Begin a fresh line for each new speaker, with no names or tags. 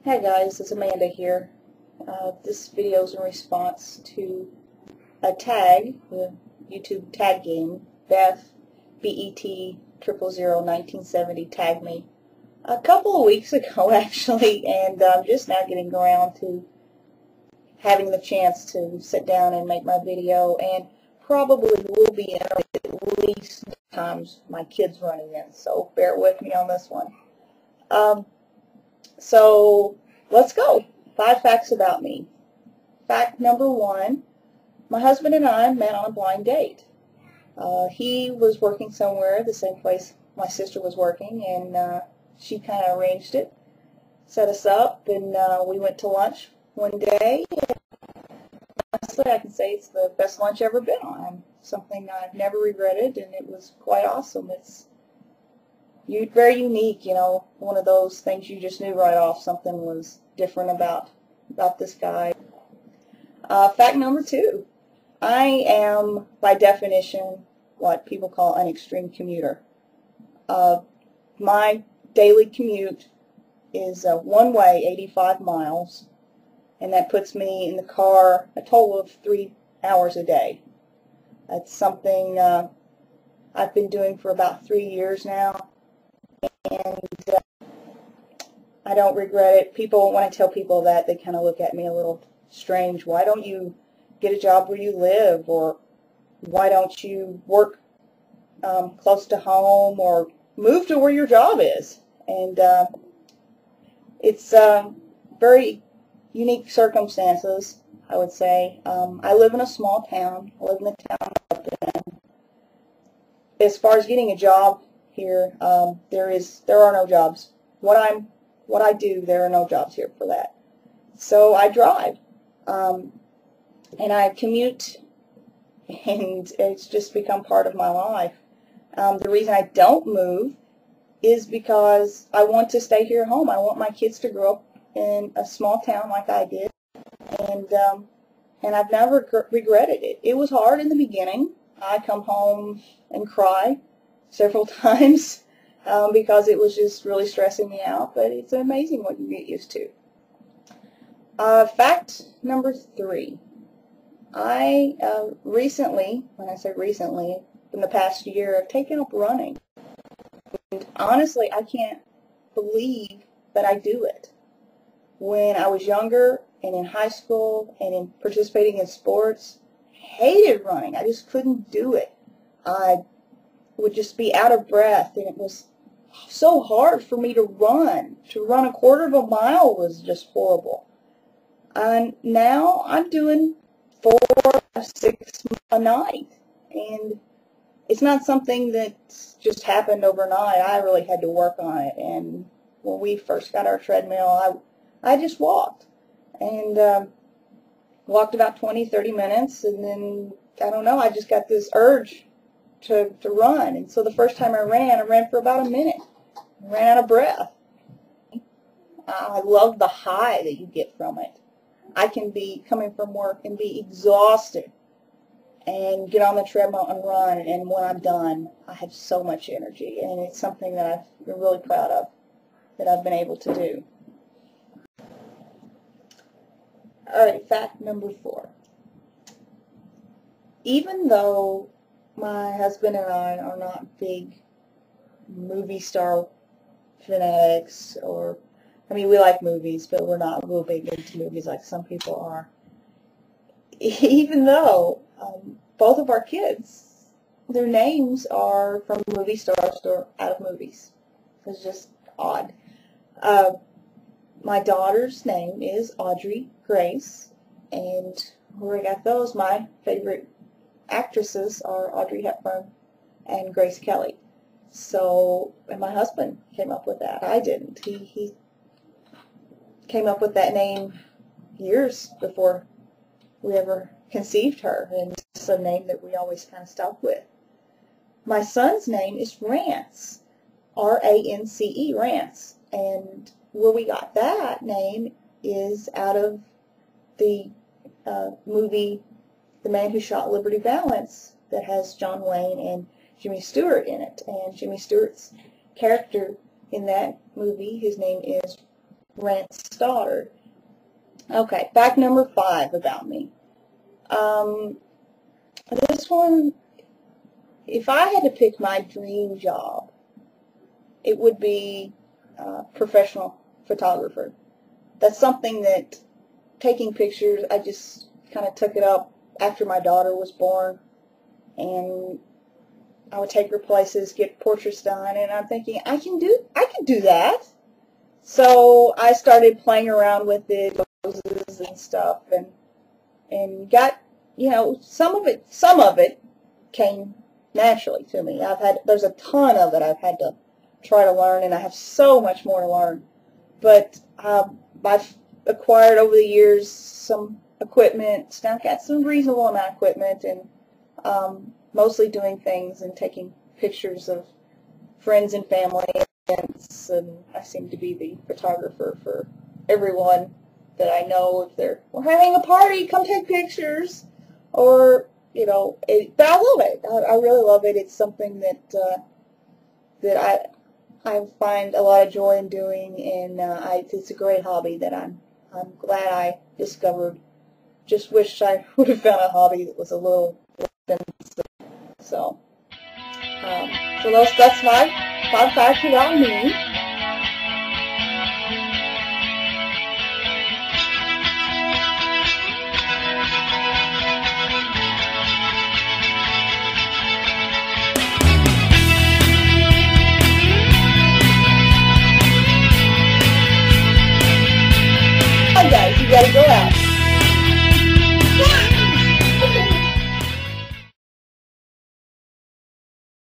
Hey guys, it's Amanda here. This video is in response to a tag, the YouTube tag game, Beth, BET 0001970 tagged me a couple of weeks ago actually, and I'm just now getting around to having the chance to sit down and make my video, and probably will be in at least times my kids running in, so bear with me on this one. So let's go. 5 facts about me. Fact number 1, my husband and I met on a blind date. He was working somewhere, the same place my sister was working, and she kind of arranged it, set us up, and we went to lunch one day. Honestly, I can say it's the best lunch I've ever been on. Something I've never regretted, and it was quite awesome. It's very unique, you know, one of those things you just knew right off something was different about this guy. Fact number 2, I am, by definition, what people call an extreme commuter. My daily commute is one way, 85 miles, and that puts me in the car a total of 3 hours a day. That's something I've been doing for about 3 years now. And I don't regret it. People, when I tell people that, they kind of look at me a little strange. Why don't you get a job where you live? Or why don't you work close to home or move to where your job is? And it's very unique circumstances, I would say. I live in a small town. I live in the town of Upton. As far as getting a job here, there are no jobs. What I do, there are no jobs here for that. So I drive, and I commute, and it's just become part of my life. The reason I don't move is because I want to stay here at home. I want my kids to grow up in a small town like I did, and I've never regretted it. It was hard in the beginning. I come home and cry several times because it was just really stressing me out, but it's amazing what you get used to. Fact number 3, I recently, when I say recently, in the past year, I've taken up running. And honestly, I can't believe that I do it. When I was younger and in high school and in participating in sports, hated running. I just couldn't do it. I would just be out of breath, and it was so hard for me to run. To run a quarter of a mile was just horrible. And now I'm doing 4 or 6 a night, and it's not something that just happened overnight. I really had to work on it, and when we first got our treadmill, I just walked, and walked about 20-30 minutes, and then, I don't know, I just got this urge to run. And so the first time I ran for about a minute. I ran out of breath. I love the high that you get from it. I can be coming from work and be exhausted and get on the treadmill and run, and when I'm done, I have so much energy, and it's something that I've been really proud of, that I've been able to do. Alright, fact number 4. Even though my husband and I are not big movie star fanatics, or, I mean, we like movies, but we're not real big into movies like some people are. Even though both of our kids, their names are from movie stars or out of movies. It's just odd. My daughter's name is Audrey Grace, and where I got those, my favorite actresses are Audrey Hepburn and Grace Kelly. So, and my husband came up with that. I didn't. He came up with that name years before we ever conceived her, and it's a name that we always kind of stuck with. My son's name is Rance, R-A-N-C-E, Rance, and where we got that name is out of the movie The Man Who Shot Liberty Valance, that has John Wayne and Jimmy Stewart in it. And Jimmy Stewart's character in that movie, his name is Rent Stoddard. Okay, fact number 5 about me. This one, if I had to pick my dream job, it would be professional photographer. That's something that, taking pictures, I just kind of took it up after my daughter was born, and I would take her places, get portraits done, and I'm thinking, I can do that. So I started playing around with it, poses and stuff, and got, you know, some of it came naturally to me. There's a ton of it I've had to try to learn, and I have so much more to learn. But I've acquired over the years some equipment. Now I've got some reasonable amount of equipment, and mostly doing things and taking pictures of friends and family events, and I seem to be the photographer for everyone that I know. If we're having a party, come take pictures, or, you know, but I love it. I really love it. It's something that I find a lot of joy in doing, and it's a great hobby that I'm glad I discovered. Just wish I would have found a hobby that was a little expensive. So that's my 5 facts about me. Guys, you gotta go out.